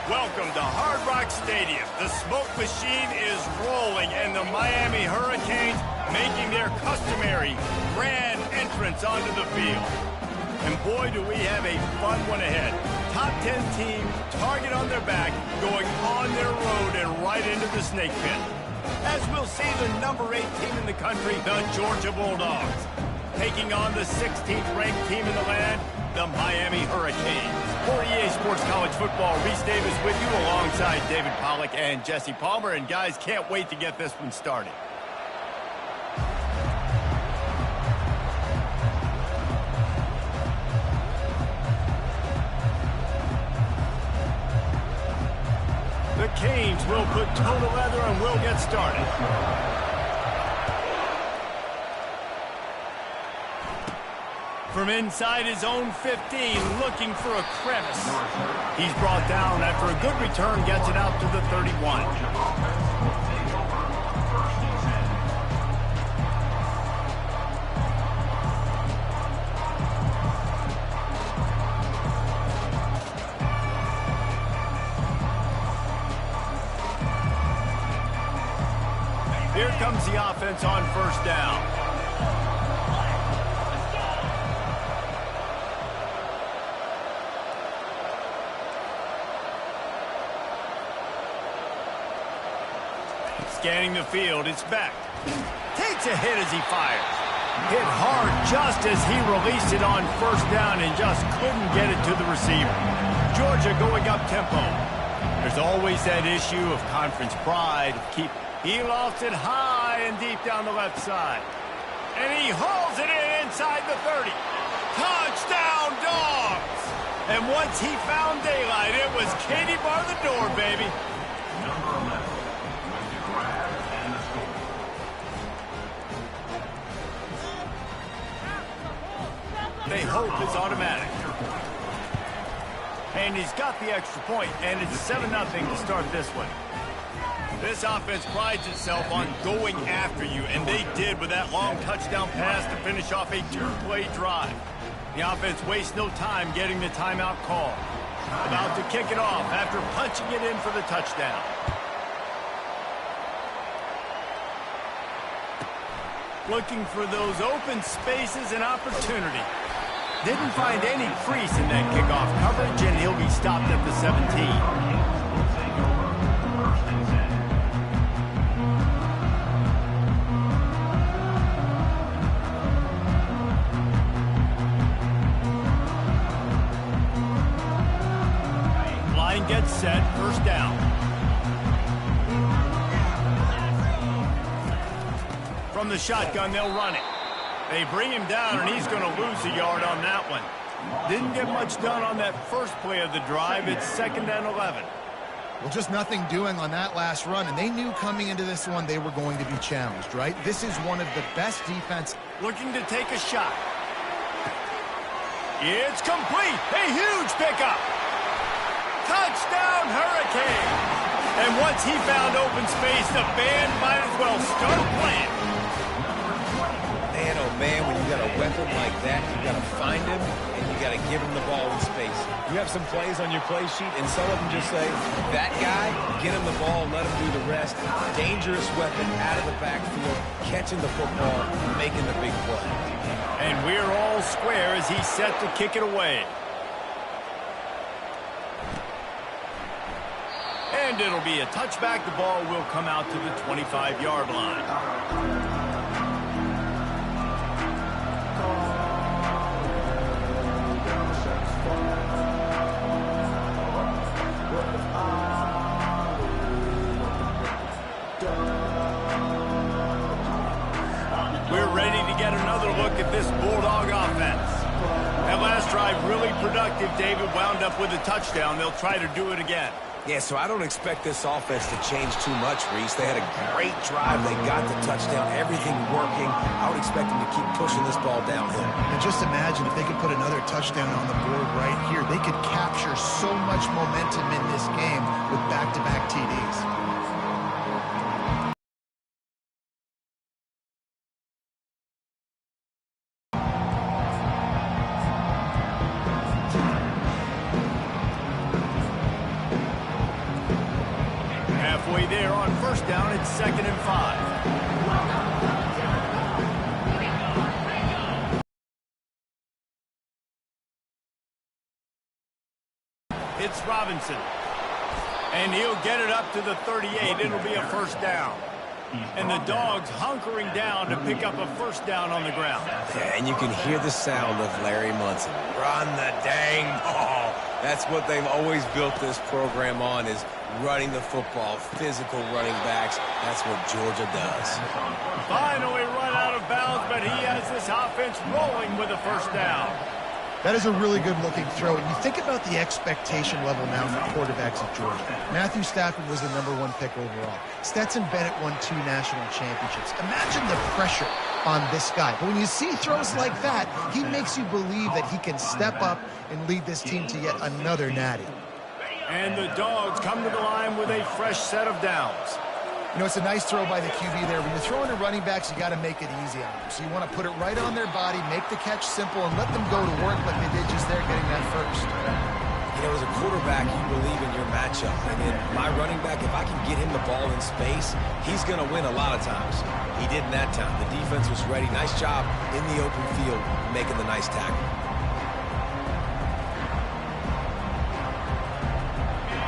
Welcome to Hard Rock Stadium. The smoke machine is rolling, and the Miami Hurricanes making their customary grand entrance onto the field. And boy, do we have a fun one ahead. Top 10 team, target on their back, going on their road and right into the snake pit. As we'll see the number 8 team in the country, the Georgia Bulldogs, taking on the 16th ranked team in the land, the Miami Hurricanes. For EA Sports College Football, Reese Davis with you alongside David Pollack and Jesse Palmer. And guys, can't wait to get this one started. The Canes will put toe to leather and we'll get started. From inside his own 15, looking for a crevice. He's brought down after a good return, gets it out to the 31. Here comes the offense on first down. Scanning the field, it's back. Takes a hit as he fires. Hit hard just as he released it on first down and just couldn't get it to the receiver. Georgia going up tempo. There's always that issue of conference pride. He lost it high and deep down the left side. And he hauls it in inside the 30. Touchdown, Dogs! And once he found daylight, it was Katie bar the door, baby. Number 11. They hope is automatic. And he's got the extra point, and it's 7-0 to start this one. This offense prides itself on going after you, and they did with that long touchdown pass to finish off a 2-play drive. The offense wastes no time getting the timeout call. About to kick it off after punching it in for the touchdown. Looking for those open spaces and opportunity. Didn't find any crease in that kickoff coverage, and he'll be stopped at the 17. Line gets set, first down. From the shotgun, they'll run it. They bring him down, and he's going to lose a yard on that one. Didn't get much done on that first play of the drive. It's 2nd and 11. Well, just nothing doing on that last run, and they knew coming into this one they were going to be challenged, right? This is one of the best defense. Looking to take a shot. It's complete. A huge pickup. Touchdown, Hurricane. And once he found open space, the band might as well start playing. Man, oh man, when you got a weapon like that, you got to find him and you got to give him the ball in space. You have some plays on your play sheet, and some of them just say, that guy, get him the ball, let him do the rest. Dangerous weapon out of the backfield, catching the football, making the big play. And we're all square as he's set to kick it away. And it'll be a touchback. The ball will come out to the 25-yard line. We're ready to get another look at this Bulldog offense. That last drive really productive. David wound up with a touchdown. They'll try to do it again. Yeah, so I don't expect this offense to change too much, Reese. They had a great drive. They got the touchdown, everything working. I would expect them to keep pushing this ball downhill. And just imagine if they could put another touchdown on the board right here. They could capture so much momentum in this game with back-to-back TDs. there on first down. It's 2nd and 5. It's Robinson. And he'll get it up to the 38. It'll be a first down. And the Dogs hunkering down to pick up a first down on the ground. Yeah, and you can hear the sound of Larry Munson. Run the dang ball. That's what they've always built this program on, is running the football, physical running backs. That's what Georgia does. Finally run out of bounds, but he has this offense rolling with a first down. That is a really good-looking throw. And you think about the expectation level now for quarterbacks at Georgia. Matthew Stafford was the #1 pick overall. Stetson Bennett won 2 national championships. Imagine the pressure on this guy. But when you see throws like that, he makes you believe that he can step up and lead this team to yet another natty. And the Dogs come to the line with a fresh set of downs. You know, it's a nice throw by the QB there. When you're throwing to running backs, you got to make it easy on them. So you want to put it right on their body, make the catch simple, and let them go to work like they did just there getting that first. You know, as a quarterback, you believe in your matchup. And in my running back, if I can get him the ball in space, he's going to win a lot of times. He did in that time. The defense was ready. Nice job in the open field making the nice tackle.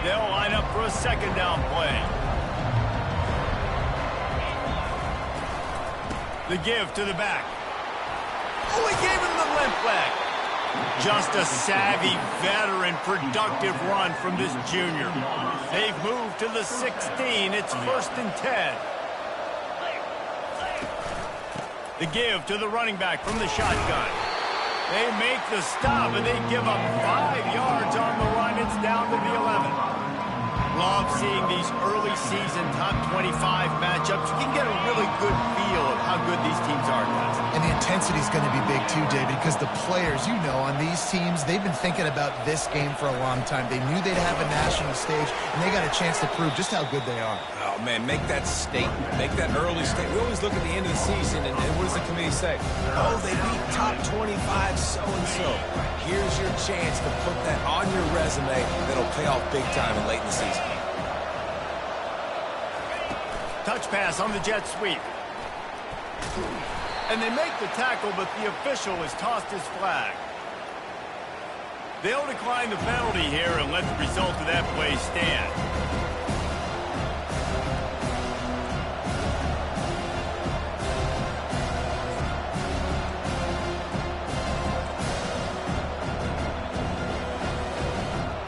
They'll line up for a second down play. The give to the back. Oh, he gave him the limp leg. Just a savvy, veteran, productive run from this junior. They've moved to the 16. It's 1st and 10. The give to the running back from the shotgun. They make the stop, and they give up 5 yards on the run. It's down to the 11. Love seeing these early season top 25 matchups. You can get a really good feel of how good these teams are, guys. And the intensity is going to be big too, David, because the players, you know, on these teams, they've been thinking about this game for a long time. They knew they'd have a national stage, and they got a chance to prove just how good they are. Oh, man, make that statement. Make that early statement. We always look at the end of the season, and what does the committee say? Oh, they beat top 25 so-and-so. Here's your chance to put that on your resume that'll pay off big time and late in the season. Touch pass on the jet sweep. And they make the tackle, but the official has tossed his flag. They'll decline the penalty here and let the result of that play stand.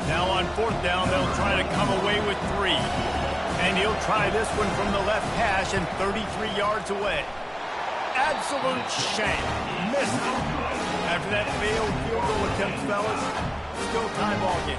Now on 4th down, they'll try to come away with 3. And he'll try this one from the left hash and 33 yards away. Absolute shame. Missed it. After that failed field goal attempt, fellas, still tie ball game.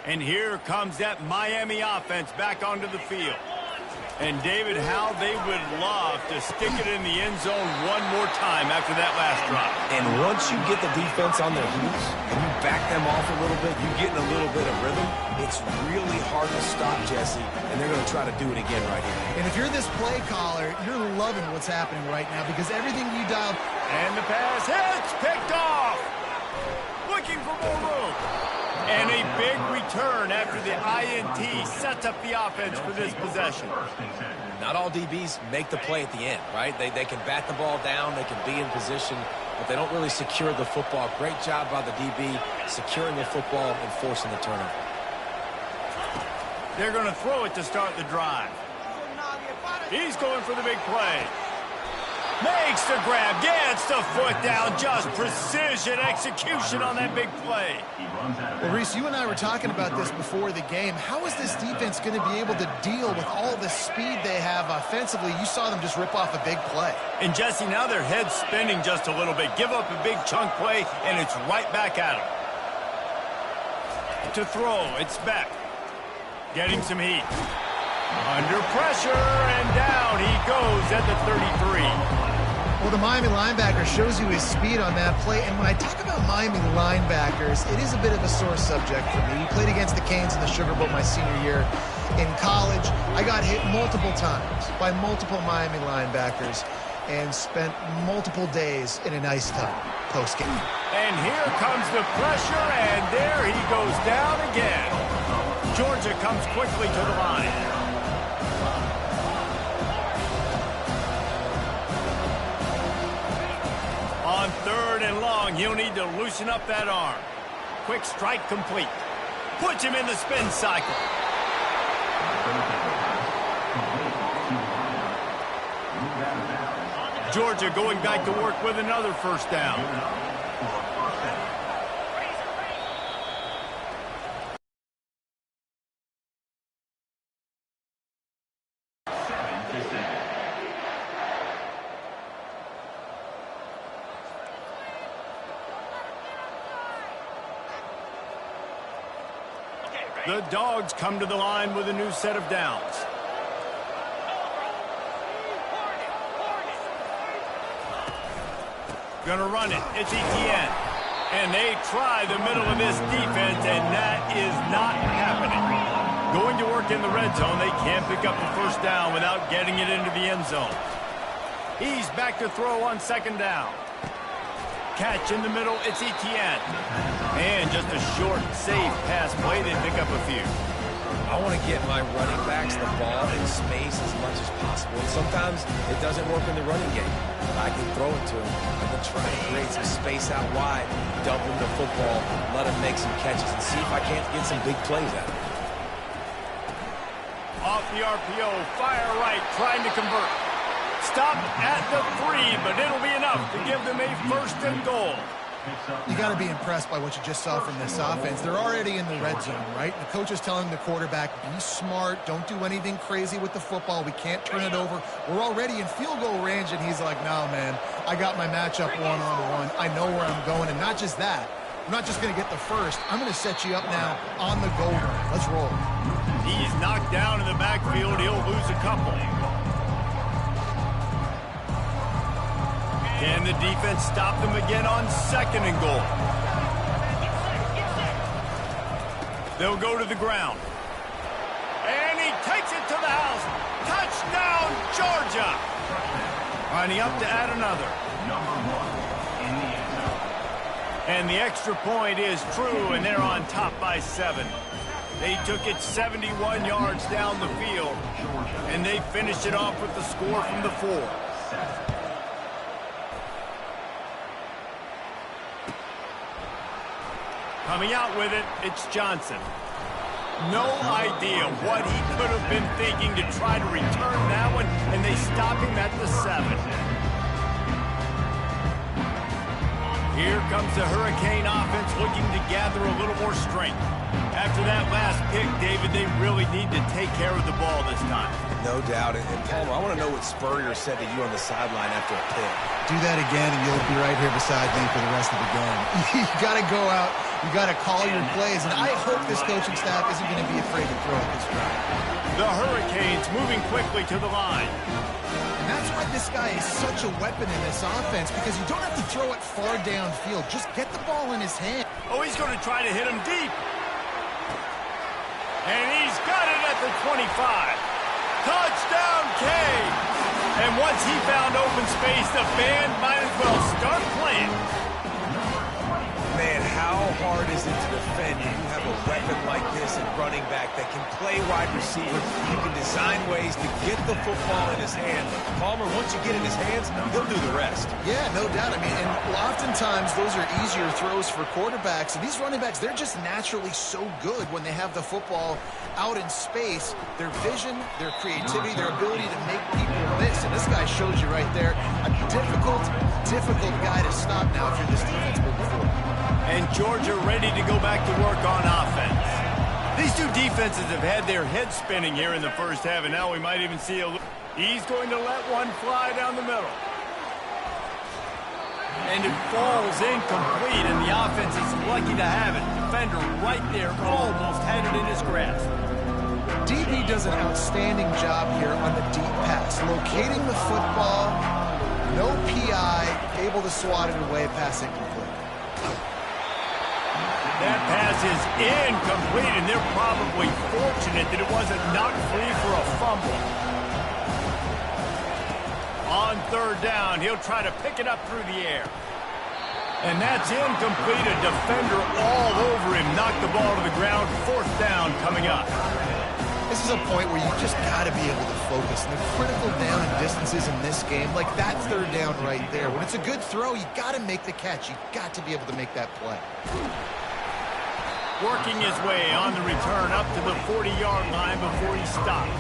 And here comes that Miami offense back onto the field. And David, how they would love to stick it in the end zone one more time after that last drive. And once you get the defense on their heels and you back them off a little bit, you get in a little bit of rhythm, it's really hard to stop, Jesse, and they're going to try to do it again right here. And if you're this play caller, you're loving what's happening right now because everything you dialed. And the pass hits, picked off. Looking for more room. And a big return after the INT sets up the offense for this possession. Not all DBs make the play at the end, right? They can bat the ball down, they can be in position, but they don't really secure the football. Great job by the DB securing the football and forcing the turnover. They're going to throw it to start the drive. He's going for the big play. Makes the grab, gets the foot down, just precision execution on that big play. Well, Reese, you and I were talking about this before the game. How is this defense going to be able to deal with all the speed they have offensively? You saw them just rip off a big play. And, Jesse, now their head's spinning just a little bit. Give up a big chunk play, and it's right back at them. To throw, it's Beck. Getting some heat. Under pressure, and down he goes at the 33. Well, the Miami linebacker shows you his speed on that play. And when I talk about Miami linebackers, it is a bit of a sore subject for me. We played against the Canes in the Sugar Bowl my senior year in college. I got hit multiple times by multiple Miami linebackers and spent multiple days in an ice tub post-game. And here comes the pressure, and there he goes down again. Georgia comes quickly to the line. On 3rd and long, he'll need to loosen up that arm. Quick strike complete. Puts him in the spin cycle. Georgia going back to work with another first down. The Dogs come to the line with a new set of downs. Gonna run it. It's Etienne. And they try the middle of this defense, and that is not happening. Going to work in the red zone. They can't pick up the first down without getting it into the end zone. He's back to throw on 2nd down. Catch in the middle. It's Etienne. And just a short, safe pass play. They pick up a few. I want to get my running backs the ball in space as much as possible. And sometimes it doesn't work in the running game. I can throw it to him. I can try and create some space out wide, dump him the football, let him make some catches, and see if I can't get some big plays out of it. Off the RPO, fire right, trying to convert. Stop at the 3, but it'll be enough to give them a 1st and goal. You got to be impressed by what you just saw from this offense. They're already in the red zone, right? The coach is telling the quarterback, be smart, don't do anything crazy with the football. We can't turn it over. We're already in field goal range, and he's like, no, man, I got my matchup one-on-one. I know where I'm going, and not just that. I'm not just going to get the first. I'm going to set you up now on the goal line. Let's roll. He's knocked down in the backfield. He'll lose a couple. Can the defense stop them again on 2nd and goal? They'll go to the ground. And he takes it to the house. Touchdown, Georgia! Lining up to add another. And the extra point is true, and they're on top by 7. They took it 71 yards down the field, and they finished it off with the score from the 4. Coming out with it, it's Johnson. No idea what he could have been thinking to try to return that one, and they stop him at the 7. Here comes the Hurricane offense looking to gather a little more strength. After that last pick, David, they really need to take care of the ball this time. No doubt. And Palmer, I want to know what Spurrier said to you on the sideline after a pick. Do that again, and you'll be right here beside me for the rest of the game. You got to go out. You got to call your plays, and I hope this coaching staff isn't going to be afraid to throw at this drive. The Hurricanes moving quickly to the line. And that's why this guy is such a weapon in this offense, because you don't have to throw it far downfield. Just get the ball in his hand. Oh, he's going to try to hit him deep. And he's got it at the 25. Touchdown, Cade! And once he found open space, the band might as well start playing. Man, how hard is it to defend when you have a weapon like this at running back that can play wide receiver? You can design ways to get the football in his hand. Palmer, once you get in his hands, he'll do the rest. Yeah, no doubt. I mean, and oftentimes those are easier throws for quarterbacks. And these running backs, they're just naturally so good when they have the football out in space. Their vision, their creativity, their ability to make people miss. And this guy shows you right there, a difficult guy to stop now if you're this defense moving forward. And Georgia ready to go back to work on offense. These two defenses have had their heads spinning here in the first half, and now we might even see a... He's going to let one fly down the middle. And it falls incomplete, and the offense is lucky to have it. Defender right there almost had it in his grasp. DB does an outstanding job here on the deep pass, locating the football, no PI, able to swat it away, pass incomplete. That pass is incomplete, and they're probably fortunate that it wasn't knocked free for a fumble. On third down, he'll try to pick it up through the air. And that's incomplete. A defender all over him. Knocked the ball to the ground. Fourth down coming up. This is a point where you just got to be able to focus. And the critical down and distances in this game, like that third down right there. When it's a good throw, you got to make the catch. You got to be able to make that play. Working his way on the return up to the 40-yard line before he stopped.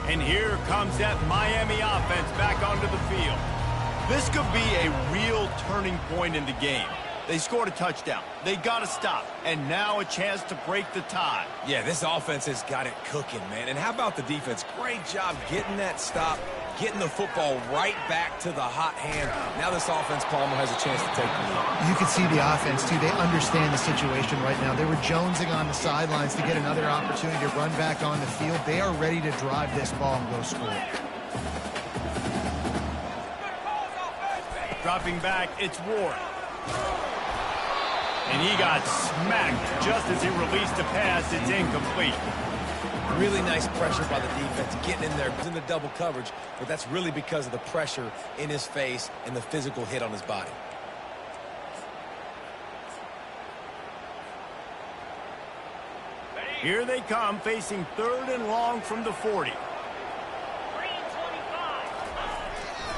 And here comes that Miami offense back onto the field. This could be a real turning point in the game. They scored a touchdown. They got to stop. And now a chance to break the tie. Yeah, this offense has got it cooking, man. And how about the defense? Great job getting that stop, getting the football right back to the hot hand. Now this offense, Palmer, has a chance to take the lead. You can see the offense, too. They understand the situation right now. They were jonesing on the sidelines to get another opportunity to run back on the field. They are ready to drive this ball and go score. Dropping back, it's Ward. And he got smacked just as he released a pass. It's incomplete. Really nice pressure by the defense, getting in there, in the double coverage, but that's really because of the pressure in his face and the physical hit on his body. Here they come, facing third and long from the 40.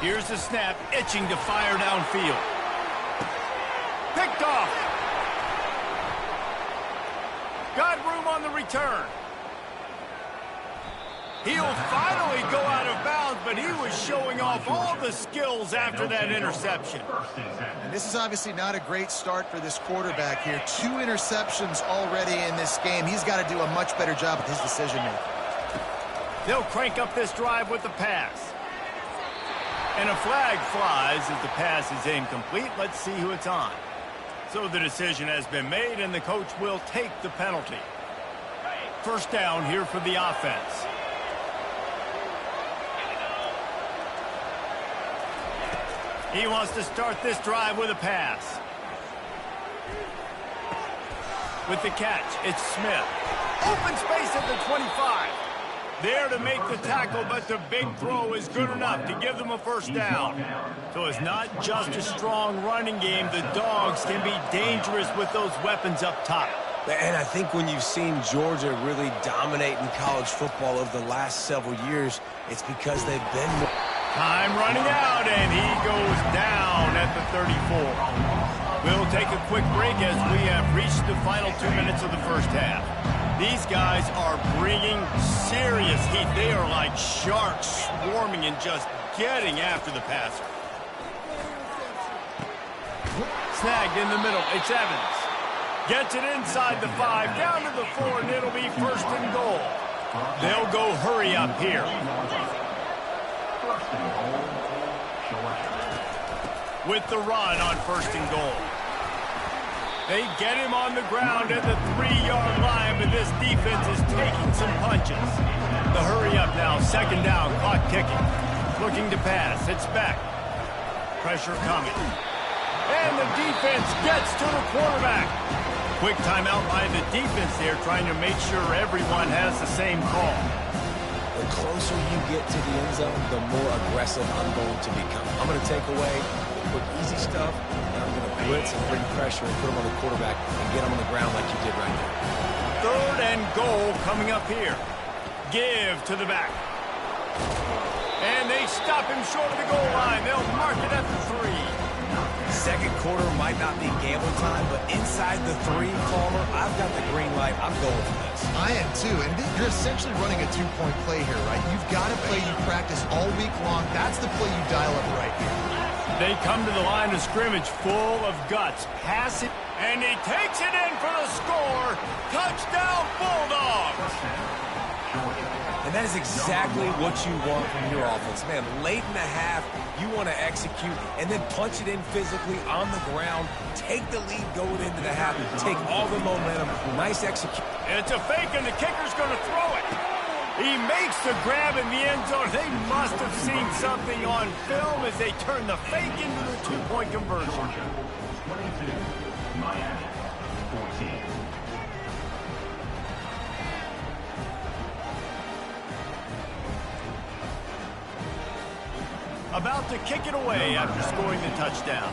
Here's the snap, itching to fire downfield. Picked off. Got room on the return. He'll finally go out of bounds, but he was showing off all the skills after that interception. And this is obviously not a great start for this quarterback here. 2 interceptions already in this game. He's got to do a much better job with his decision-making. They'll crank up this drive with the pass. And a flag flies as the pass is incomplete. Let's see who it's on. So the decision has been made, and the coach will take the penalty. First down here for the offense. He wants to start this drive with a pass. With the catch, it's Smith. Open space at the 25. There to make the tackle, but the big throw is good enough to give them a first down. So it's not just a strong running game. The Dogs can be dangerous with those weapons up top. And I think when you've seen Georgia really dominate in college football over the last several years, it's because they've been more... Time running out, and he goes down at the 34. We'll take a quick break as we have reached the final 2 minutes of the first half. These guys are bringing serious heat. They are like sharks swarming and just getting after the passer. Snagged in the middle. It's Evans. Gets it inside the 5, down to the 4, and it'll be first and goal. They'll go hurry up here. With the run on first and goal. They get him on the ground at the 3-yard line, but this defense is taking some punches. The hurry up now, second down, clock ticking. Looking to pass, it's back. Pressure coming. And the defense gets to the quarterback. Quick timeout by the defense there, trying to make sure everyone has the same call. The closer you get to the end zone, the more aggressive I'm going to become. I'm going to take away the quick, easy stuff, and I'm going to blitz and bring pressure and put them on the quarterback and get them on the ground like you did right now. 3rd and goal coming up here. Give to the back. And they stop him short of the goal line. They'll mark it at the 3. Second quarter might not be gamble time, but inside the 3, Palmer, I've got the green light. I'm going for this. I am too, and you're essentially running a 2-point play here, right? You've got a play you practice all week long. That's the play you dial up right here. They come to the line of scrimmage full of guts. Pass it, and he takes it in for the score. Touchdown, Bulldogs! And that is exactly what you want from your offense. Man, late in the half, you want to execute and then punch it in physically on the ground. Take the lead going into the half. Take all the momentum. Nice execution. It's a fake, and the kicker's going to throw it. He makes the grab in the end zone. They must have seen something on film as they turn the fake into the 2-point conversion. 22, Miami, 14. About to kick it away after scoring the touchdown.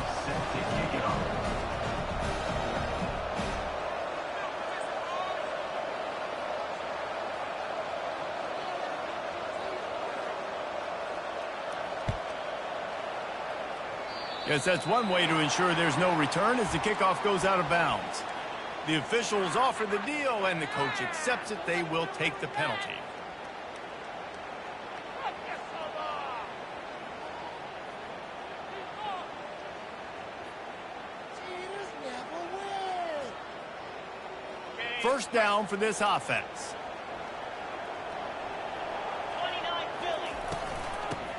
Yes, that's one way to ensure there's no return as the kickoff goes out of bounds. The officials offer the deal, and the coach accepts it. They will take the penalty. First down for this offense.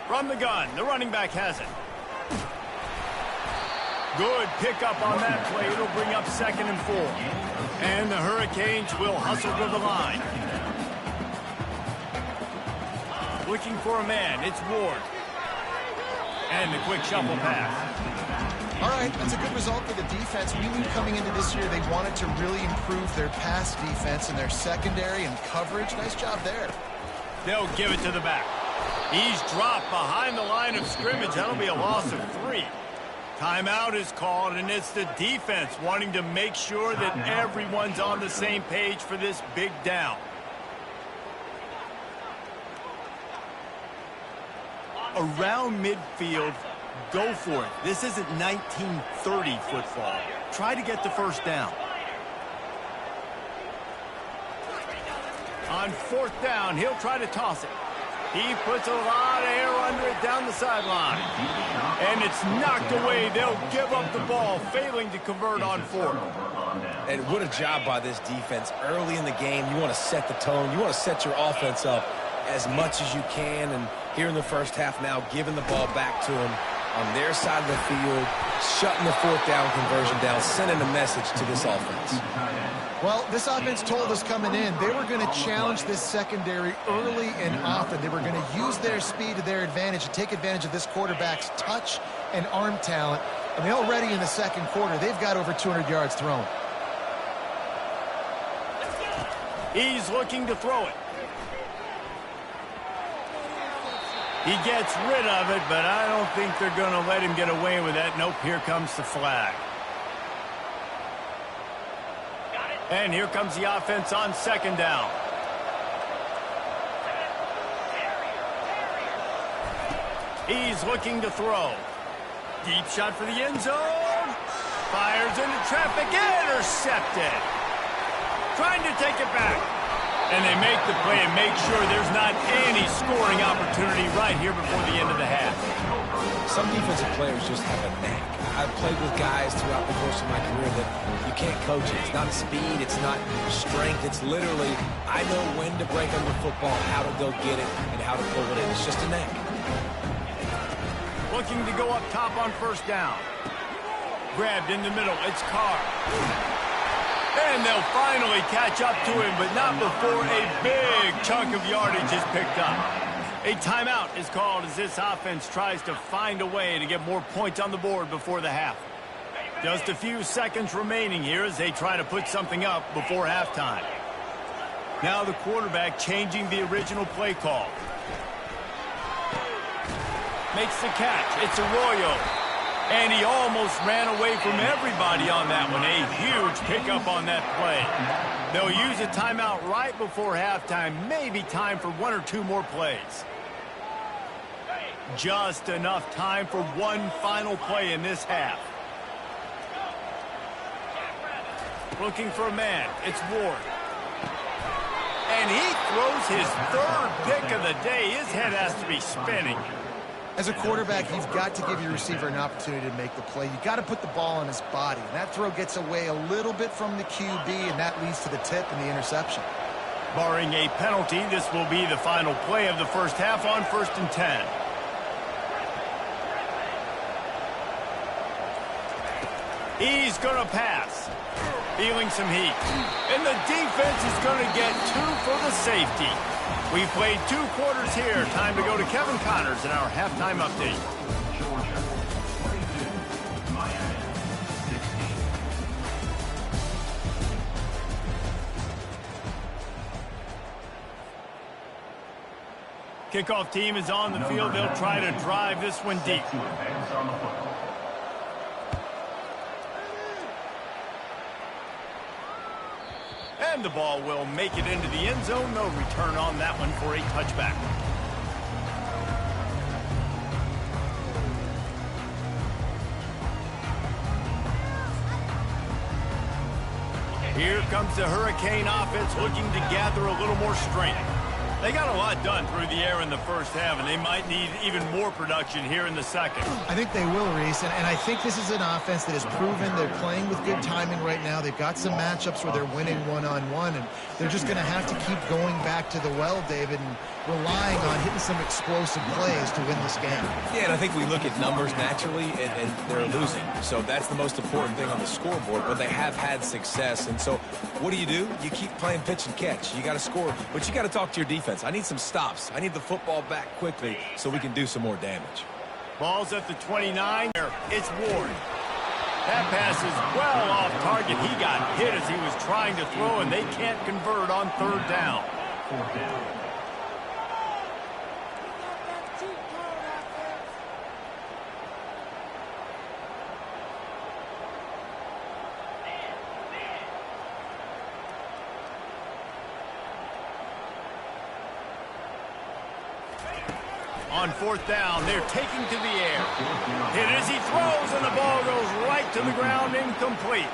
From the gun, the running back has it. Good pickup on that play. It'll bring up 2nd and 4. And the Hurricanes will hustle to the line. Looking for a man. It's Ward. And the quick shuffle pass. All right, that's a good result for the defense. We knew coming into this year they wanted to really improve their pass defense and their secondary and coverage. Nice job there. They'll give it to the back. He's dropped behind the line of scrimmage. That'll be a loss of 3. Timeout is called, and it's the defense wanting to make sure that everyone's on the same page for this big down. Around midfield, go for it. This isn't 1930 football. Try to get the first down. On 4th down, he'll try to toss it. He puts a lot of air under it down the sideline. And it's knocked away. They'll give up the ball, failing to convert on 4th. And what a job by this defense. Early in the game, you want to set the tone. You want to set your offense up as much as you can. And here in the first half now, giving the ball back to them on their side of the field, shutting the 4th down conversion down, sending a message to this offense. Well, this offense told us coming in they were going to challenge this secondary early and often. They were going to use their speed to their advantage and take advantage of this quarterback's touch and arm talent. And already in the second quarter, they've got over 200 yards thrown. He's looking to throw it. He gets rid of it, but I don't think they're going to let him get away with that. Nope, here comes the flag. And here comes the offense on 2nd down. He's looking to throw. Deep shot for the end zone. Fires into traffic. Intercepted. Trying to take it back. And they make the play and make sure there's not any scoring opportunity right here before the end of the half. Some defensive players just have a knack. I've played with guys throughout the course of my career that you can't coach it. It's not speed, it's not strength. It's literally, I know when to break on the football, how to go get it, and how to pull it in. It's just a knack. Looking to go up top on 1st down. Grabbed in the middle. It's Carr. And they'll finally catch up to him, but not before a big chunk of yardage is picked up. A timeout is called as this offense tries to find a way to get more points on the board before the half. Just a few seconds remaining here as they try to put something up before halftime. Now the quarterback changing the original play call. Makes the catch. It's Arroyo. And he almost ran away from everybody on that one. A huge pickup on that play. They'll use a timeout right before halftime. Maybe time for one or two more plays. Just enough time for one final play in this half. Looking for a man. It's Ward. And he throws his third pick of the day. His head has to be spinning. As a quarterback, you've got to give your receiver an opportunity to make the play. You've got to put the ball on his body. And that throw gets away a little bit from the QB, and that leads to the tip and the interception. Barring a penalty, this will be the final play of the first half on 1st and 10. He's going to pass. Feeling some heat. And the defense is going to get 2 for the safety. We've played 2 quarters here. Time to go to Kevin Connors in our halftime update. Georgia 22, Miami 16. Kickoff team is on the field. They'll try to drive this one deep. To advance on the football. And the ball will make it into the end zone. No return on that one for a touchback. Here comes the Hurricane offense looking to gather a little more strength. They got a lot done through the air in the first half, and they might need even more production here in the second. I think they will, Reese, and I think this is an offense that has proven they're playing with good timing right now. They've got some matchups where they're winning one-on-one, and they're just going to have to keep going back to the well, David, and relying on hitting some explosive plays to win this game. Yeah, and I think we look at numbers naturally, and they're losing. So that's the most important thing on the scoreboard, but they have had success. And so what do? You keep playing pitch and catch. You got to score, but you got to talk to your defense. I need some stops. I need the football back quickly so we can do some more damage. Ball's at the 29. It's Ward. That pass is well off target. He got hit as he was trying to throw, and they can't convert on 3rd down. 4th down. On 4th down, they're taking to the air. Hit as he throws, and the ball goes right to the ground, incomplete.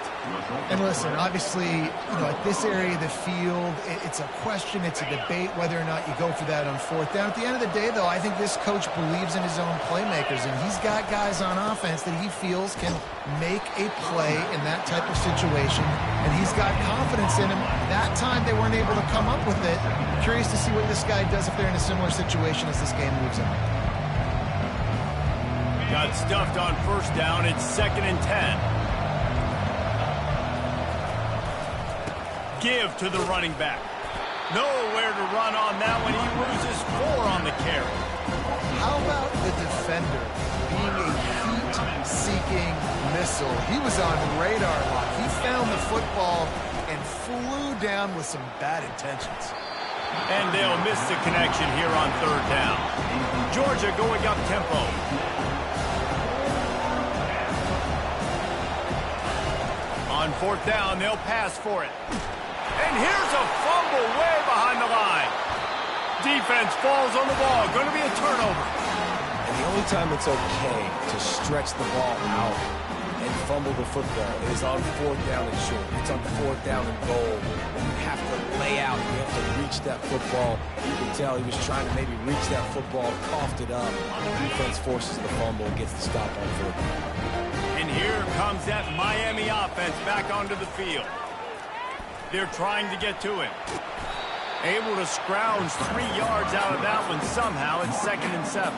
And listen, obviously, at this area of the field, it's a question, it's a debate whether or not you go for that on 4th down. At the end of the day, though, I think this coach believes in his own playmakers, and he's got guys on offense that he feels can make a play in that type of situation, and he's got confidence in him. That time, they weren't able to come up with it. Curious to see what this guy does if they're in a similar situation as this game moves on. Got stuffed on 1st down. It's 2nd and 10. Give to the running back. Nowhere to run on that one. He loses 4 on the carry. How about the defender being a heat-seeking missile? He was on radar lock. He found the football and flew down with some bad intentions. And they'll miss the connection here on 3rd down. Georgia going up tempo. On 4th down, they'll pass for it. And here's a fumble way behind the line. Defense falls on the ball. Going to be a turnover. And the only time it's okay to stretch the ball out and fumble the football is on 4th down and short. It's on 4th down and goal. And you have to lay out. You have to reach that football. You can tell he was trying to maybe reach that football, coughed it up. The defense forces the fumble and gets the stop on 4th down. And here comes that Miami offense back onto the field. They're trying to get to him. Able to scrounge 3 yards out of that one somehow. It's 2nd and 7.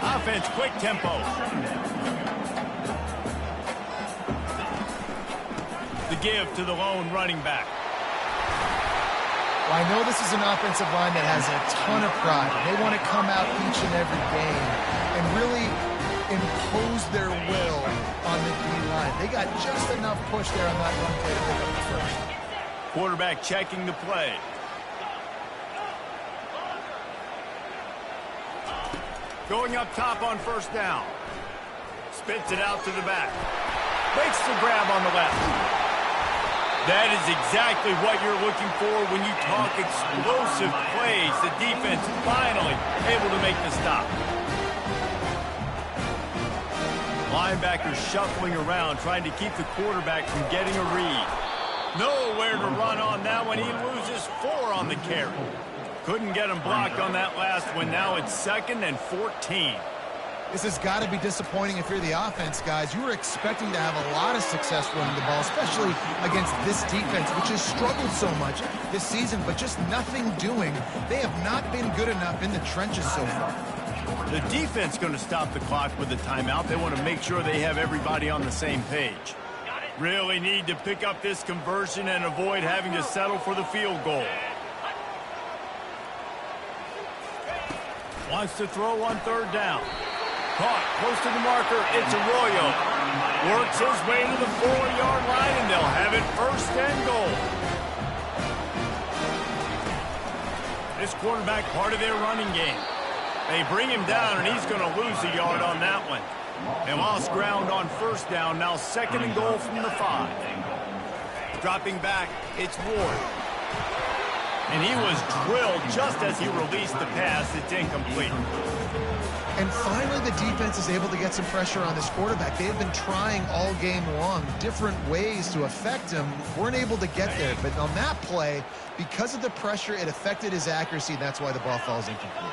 Offense, quick tempo. The give to the lone running back. Well, I know this is an offensive line that has a ton of pride. They want to come out each and every game and really impose their will on on the D-line. They got just enough push there on that run play to pick up the first. Quarterback checking the play. Going up top on first down. Spits it out to the back. Makes the grab on the left. That is exactly what you're looking for when you talk explosive plays. The defense finally able to make the stop. Linebacker shuffling around, trying to keep the quarterback from getting a read. Nowhere to run on that one. He loses 4 on the carry. Couldn't get him blocked on that last one. Now it's 2nd and 14. This has got to be disappointing if you're the offense, guys. You were expecting to have a lot of success running the ball, especially against this defense, which has struggled so much this season, but just nothing doing. They have not been good enough in the trenches so far. The defense going to stop the clock with a timeout. They want to make sure they have everybody on the same page. Really need to pick up this conversion and avoid having to settle for the field goal. Wants to throw on 3rd down. Caught close to the marker. It's Arroyo. Works his way to the 4-yard line, and they'll have it 1st and goal. This quarterback part of their running game. They bring him down, and he's going to lose a yard on that one. They lost ground on 1st down. Now 2nd and goal from the 5. Dropping back, it's Ward. And he was drilled just as he released the pass. It's incomplete. And finally, the defense is able to get some pressure on this quarterback. They have been trying all game long different ways to affect him. Weren't able to get there. But on that play, because of the pressure, it affected his accuracy. And that's why the ball falls incomplete.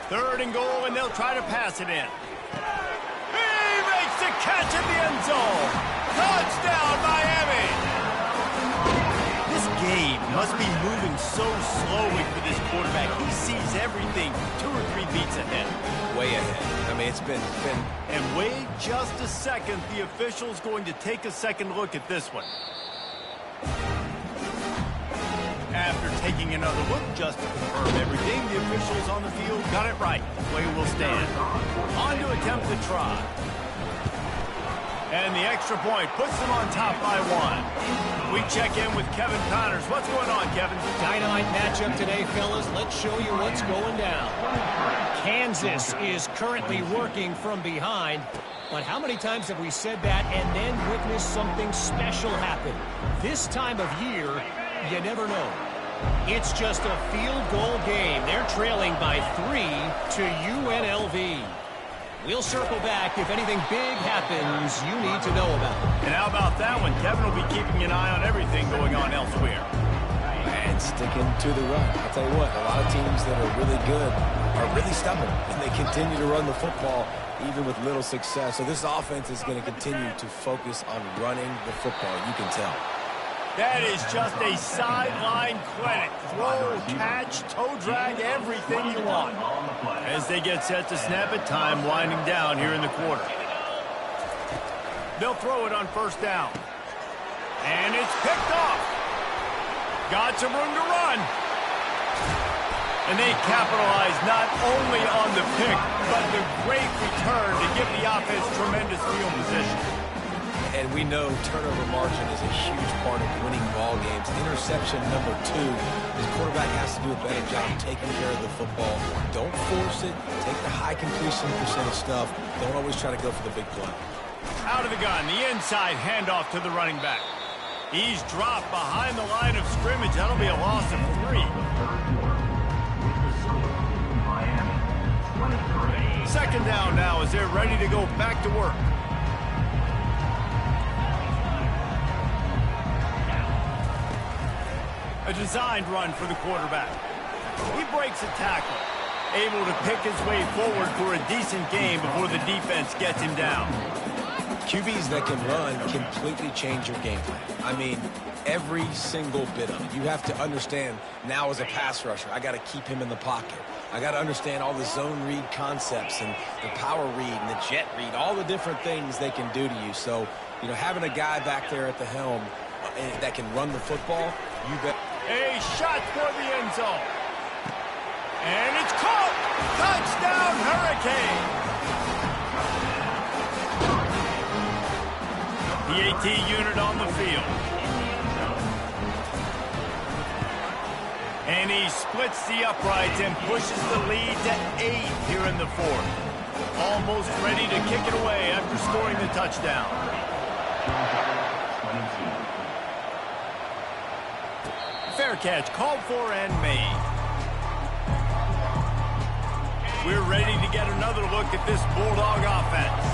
3rd and goal, and they'll try to pass it in. He makes the catch at the end zone. Touchdown, Miami! This game must be moving so slowly for this quarterback. He sees everything 2 or 3 beats ahead. Way ahead. I mean, it's been... And wait just a second. The official's going to take a second look at this one. After taking another look just to confirm everything, the officials on the field got it right. Play will stand. On to attempt the try. And the extra point puts them on top by 1. We check in with Kevin Connors. What's going on, Kevin? Dynamite matchup today, fellas. Let's show you what's going down. Kansas is currently working from behind. But how many times have we said that and then witnessed something special happen? This time of year, you never know. It's just a field goal game. They're trailing by 3 to UNLV. We'll circle back if anything big happens you need to know about. And how about that one? Kevin will be keeping an eye on everything going on elsewhere. And sticking to the run. I'll tell you what, a lot of teams that are really good are really stubborn, and they continue to run the football even with little success. So this offense is going to continue to focus on running the football. You can tell. That is just a sideline clinic. Throw, catch, toe drag, everything you want. As they get set to snap it, time winding down here in the quarter. They'll throw it on 1st down. And it's picked off. Got some room to run. And they capitalize not only on the pick, but the great return to give the offense tremendous field position. And we know turnover margin is a huge part of winning ball games. Interception number 2. This quarterback has to do a better job taking care of the football. Don't force it. Take the high completion percentage stuff. Don't always try to go for the big play. Out of the gun, the inside handoff to the running back. He's dropped behind the line of scrimmage. That'll be a loss of 3. 2nd down now as they're ready to go back to work. A designed run for the quarterback. He breaks a tackle. Able to pick his way forward for a decent game before the defense gets him down. QBs that can run completely change your game plan. I mean, every single bit of it. You have to understand now as a pass rusher, I got to keep him in the pocket. I got to understand all the zone read concepts and the power read and the jet read, all the different things they can do to you. So, you know, having a guy back there at the helm that can run the football, you bet. A shot for the end zone. And it's caught. Touchdown, Hurricane. PAT unit on the field. And he splits the uprights and pushes the lead to 8 here in the fourth. Almost ready to kick it away after scoring the touchdown. Fair catch called for and made. We're ready to get another look at this Bulldog offense.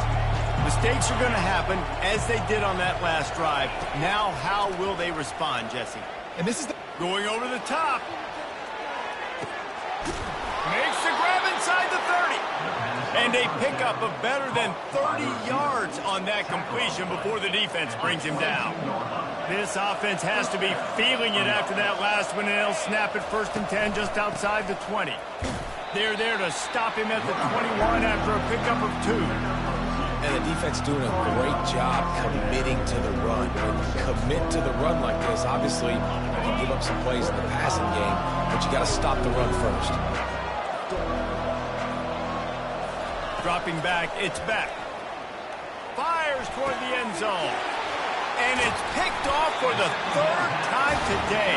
Mistakes are going to happen as they did on that last drive. Now how will they respond, Jesse? And this is going over the top. Makes the grab inside the 30. And a pickup of better than 30 yards on that completion before the defense brings him down. This offense has to be feeling it after that last one, and they'll snap it 1st and 10 just outside the 20. They're there to stop him at the 21 after a pickup of 2. And the defense doing a great job committing to the run. When you commit to the run like this, obviously you can give up some plays in the passing game, but you got to stop the run first. Dropping back, it's back. Fires toward the end zone. And it's picked off for the 3rd time today.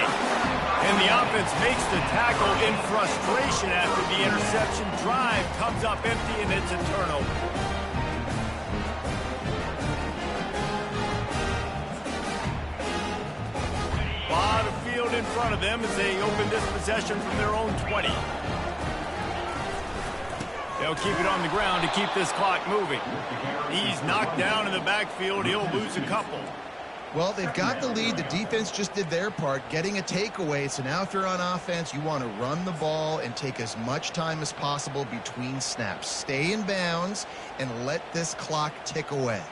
And the offense makes the tackle in frustration after the interception. Drive comes up empty, and it's a turnover. Lot of field in front of them as they open this possession from their own 20. They'll keep it on the ground to keep this clock moving. He's knocked down in the backfield. He'll lose a couple. Well, they've got the lead. The defense just did their part, getting a takeaway. So now if you're on offense, you want to run the ball and take as much time as possible between snaps. Stay in bounds and let this clock tick away.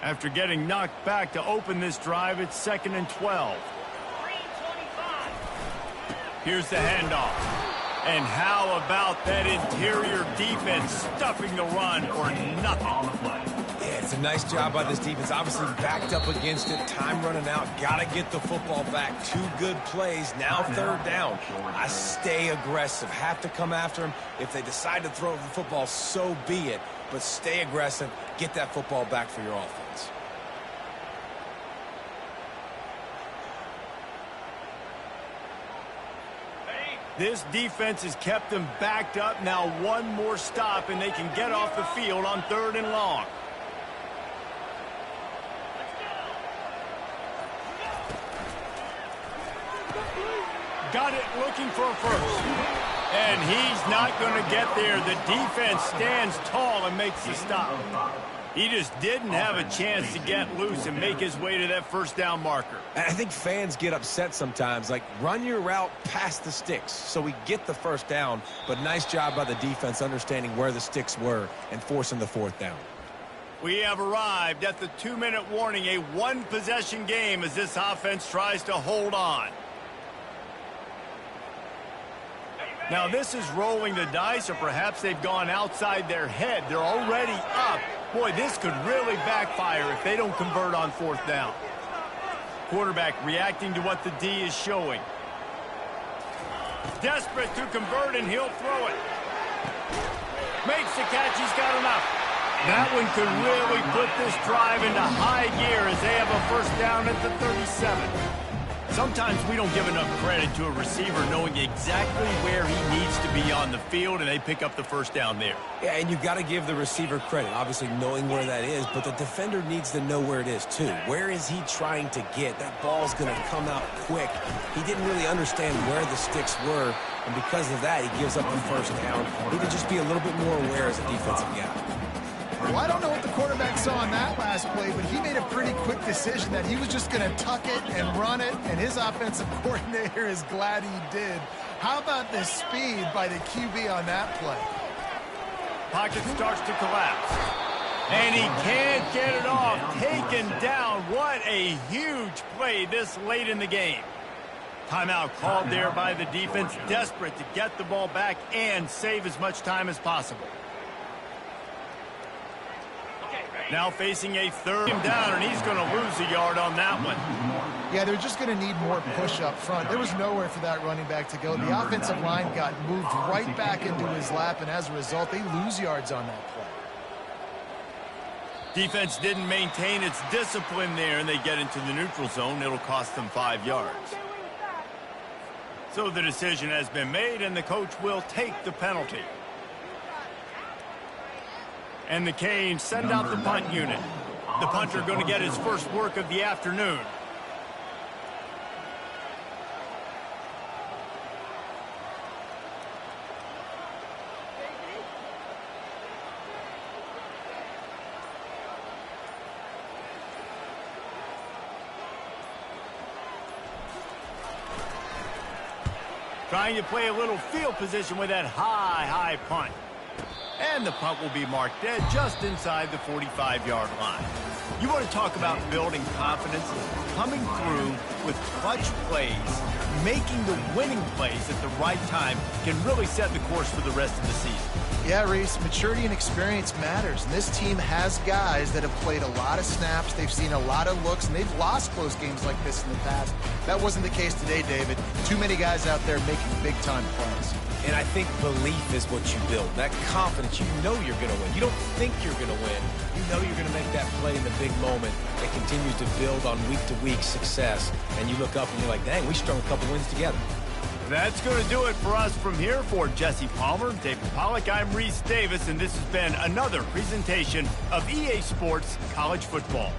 After getting knocked back to open this drive, it's 2nd and 12. Here's the handoff. And how about that interior defense stuffing the run for nothing? Yeah, it's a nice job by this defense. Obviously backed up against it. Time running out. Got to get the football back. 2 good plays. Now 3rd down. I stay aggressive. Have to come after him. If they decide to throw the football, so be it. But stay aggressive. Get that football back for your offense. This defense has kept them backed up. Now one more stop, and they can get off the field on 3rd and long. Got it looking for a first. And he's not going to get there. The defense stands tall and makes the stop. He just didn't have a chance to get loose and make his way to that 1st down marker. And I think fans get upset sometimes. Like, run your route past the sticks so we get the 1st down. But nice job by the defense understanding where the sticks were and forcing the 4th down. We have arrived at the 2-minute warning, a 1-possession game as this offense tries to hold on. Now, this is rolling the dice, or perhaps they've gone outside their head. They're already up. Boy, this could really backfire if they don't convert on 4th down. Quarterback reacting to what the D is showing. Desperate to convert, and he'll throw it. Makes the catch. He's got enough. That one could really put this drive into high gear as they have a 1st down at the 37. Sometimes we don't give enough credit to a receiver knowing exactly where he needs to be on the field, and they pick up the 1st down there. Yeah, and you've got to give the receiver credit, obviously knowing where that is, but the defender needs to know where it is too. Where is he trying to get? That ball's going to come out quick. He didn't really understand where the sticks were, and because of that, he gives up the 1st down. He need to just be a little bit more aware as a defensive guy. Well, I don't know what the quarterback saw on that last play, but he made a pretty quick decision that he was just going to tuck it and run it, and his offensive coordinator is glad he did. How about the speed by the QB on that play? Pocket starts to collapse. And he can't get it off. Taken down. What a huge play this late in the game. Timeout called there by the defense, desperate to get the ball back and save as much time as possible. Now facing a 3rd down, and he's going to lose a yard on that one. Yeah, they're just going to need more push up front. There was nowhere for that running back to go. The offensive line got moved right back into his lap, and as a result, they lose yards on that play. Defense didn't maintain its discipline there, and they get into the neutral zone. It'll cost them 5 yards. So the decision has been made, and the coach will take the penalty. And the Canes send out the punt unit. The punter going to get his first work of the afternoon. Trying to play a little field position with that high punt. And the punt will be marked dead just inside the 45-yard line. You want to talk about building confidence? Coming through with clutch plays, making the winning plays at the right time can really set the course for the rest of the season. Yeah, Reese, maturity and experience matters. And this team has guys that have played a lot of snaps. They've seen a lot of looks, and they've lost close games like this in the past. That wasn't the case today, David. Too many guys out there making big-time plays. And I think belief is what you build. That confidence, you know you're going to win. You don't think you're going to win. You know you're going to make that play in the big moment that continues to build on week-to-week success. And you look up and you're like, dang, we strung a couple wins together. That's going to do it for us from here. For Jesse Palmer, David Pollack, I'm Reese Davis, and this has been another presentation of EA Sports College Football.